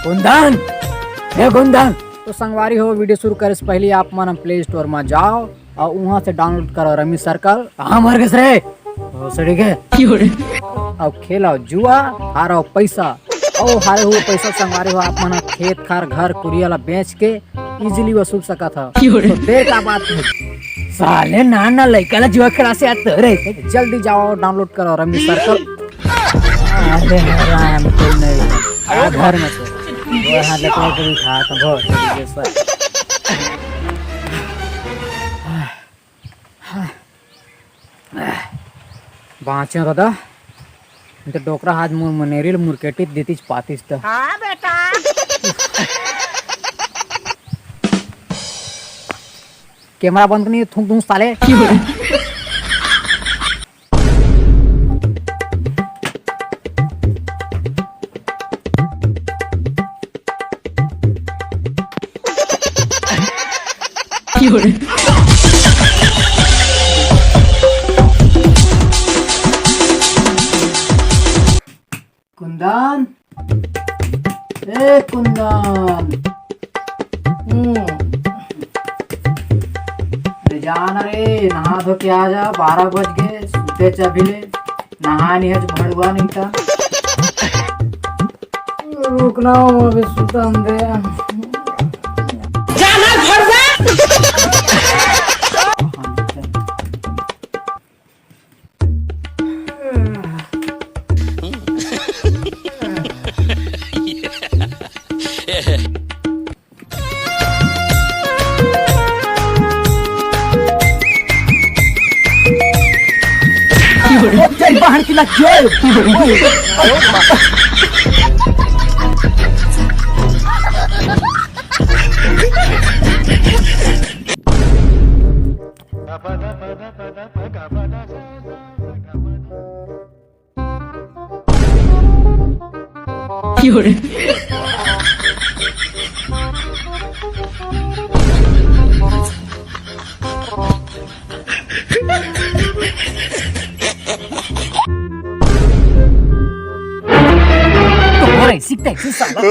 कुंदन, हे कुंदन। तो संगवारी हो, वीडियो शुरू करे से पहले आप मन प्ले स्टोर में जाओ और वहाँ से डाउनलोड करो रमी सर्कल। कहाँ मर गए रे? ठीक है। अब खेलो जुआ, हारो पैसा और हारे हुए पैसा संगवारी हो आप मन खेत खार घर कुरियाला बेच के इजीली वसूल सका था। तो देर का बात है, साले नाना लड़का जुआ खेला से आते रे। जल्दी जाओ डाउनलोड करो रमी सर्कल। अरे राम कोई नहीं घर में तो वो हाथ लटका के भी खा तो बहुत जैसा। बाँचे दादा तो डोकरा हाथ मुर मनेरिल मुरकेटी देतीच पातीस तो। हाँ बेटा। कैमरा बंद नहीं थूक दूं साले। कुंदन, ए कुंदन, जाना रे नहा धो के आ जा। 12 बज गए, सूते चबिले नहा नहीं है भड़ुआ नहीं था। रुकना अभी सुतन दे। जाना भड़ुआ। बाहर की लग जाए। सीखते हैं साला।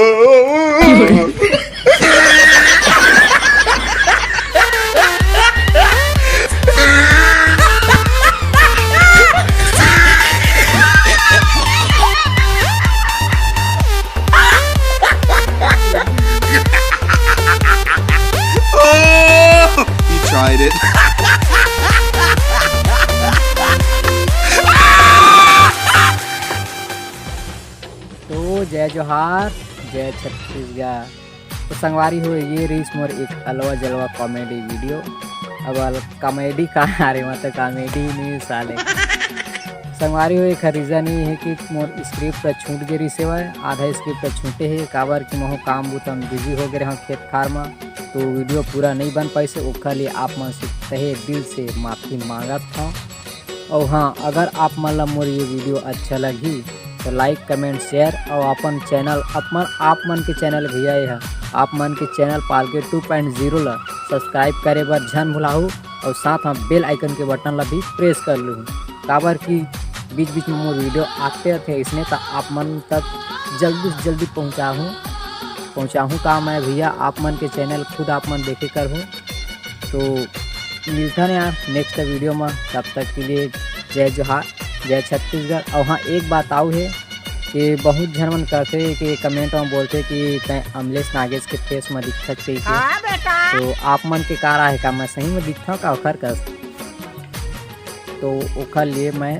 You tried it. तो जय जोहार, जय छत्तीसगढ़। तो संगवारी हो, ये रही मोर एक अलवा जलवा कॉमेडी वीडियो। अब कॉमेडी कहाँ रही, मतलब कॉमेडी नहीं साले। संगवारी हो, एक रीज़न ये है कि मोर स्क्रिप्ट पर छूट गई सेवा, आधा स्क्रिप्ट पर छूटे है काबर कि मोह काम बुता में बिजी हो गए हाँ खेत खार में, तो वीडियो पूरा नहीं बन पाई से। ओखर लिए आप मन से तहे दिल से माफ़ी मांगत था। और हाँ, अगर आप मन मोर ये वीडियो अच्छा लगी तो लाइक कमेंट शेयर और अपन चैनल आप मन के चैनल भैया है आप मन के चैनल पालके 2.0 ला सब्सक्राइब करे बर झन भुलाहू और साथ में बेल आइकन के बटन ला भी प्रेस कर लूँ काबर कि बीच बीच में मोर वीडियो आते थे, इसने तो आप मन तक जल्दी से जल्दी पहुँचाहूँ का मैं भैया आप मन के चैनल खुद आप मन देखे कर हूँ। तो मिलता है यार नेक्स्ट वीडियो में, तब तक के लिए जय जोहार, जय छत्तीसगढ़। और हाँ, एक बात आऊ है कि बहुत झन मन करते कि कमेंट में बोलते कि तय अमलेश नागेश के फेस में दिखत के। तो आप मन के कार है का मैं सही में दिखता हूँ का ओखर कर, तो ओखर लिए मैं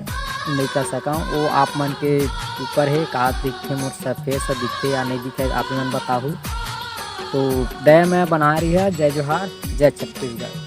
नहीं कर सका हूँ। वो आप मन के ऊपर है का दिखते मोर फेस दिखते या नहीं दिखे आप मन बताऊँ। तो दया मैं बना रही है। जय जोहार, जय छत्तीसगढ़।